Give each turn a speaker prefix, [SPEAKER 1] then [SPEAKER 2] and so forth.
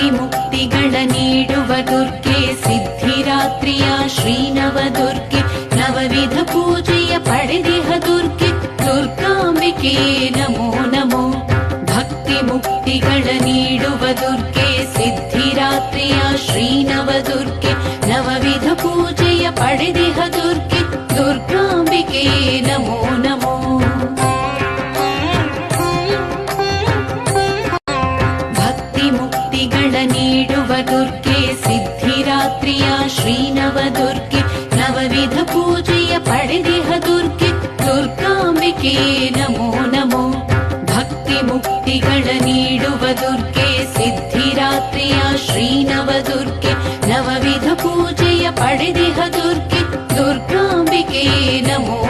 [SPEAKER 1] ಮುಕ್ತಿಗಳ ನೀಡುವ ದುರ್ಗೆ, ಸಿದ್ಧಿರಾತ್ರಿಯ ಶ್ರೀನವದುರ್ಗೆ, ನವವಿಧ ಪೂಜೆಯ ಪಡೆದಿಹ ದುರ್ಗೆ, ದುರ್ಗಾಂಬಿಕೆ ನಮೋ ನಮೋ. ಭಕ್ತಿ ಮುಕ್ತಿಗಳ ನೀಡುವ ದುರ್ಗೆ, ಸಿದ್ಧಿರಾತ್ರಿಯ ಶ್ರೀನವದುರ್ಗೆ, ನವವಿಧ ಪೂಜೆಯ ಪಡೆದಿಹ ದುರ್ಗೆ, ದುರ್ಗಾಂಬಿಕೆ ನಮೋ ನಮೋ. ಮುಕ್ತಿಗಳ ನೀಡುವ ದುರ್ಗೆ, ಸಿದ್ಧಿರಾತ್ರಿಯ ಶ್ರೀನವದುರ್ಗೆ, ನವವಿಧ ಪೂಜೆಯ ಪಡೆದಿಹ ದುರ್ಗೆ, ದುರ್ಗಾಂಬಿಕೆ ನಮೋ ನಮೋ. ಭಕ್ತಿ ಮುಕ್ತಿಗಳ ನೀಡುವ ದುರ್ಗೆ, ಸಿದ್ಧಿರಾತ್ರಿಯ ಶ್ರೀನವದುರ್ಗೆ, ನವವಿಧ ಪೂಜೆಯ ಪಡೆದಿಹ ದುರ್ಗೆ, ದುರ್ಗಾಂಬಿಕೆ ನಮೋ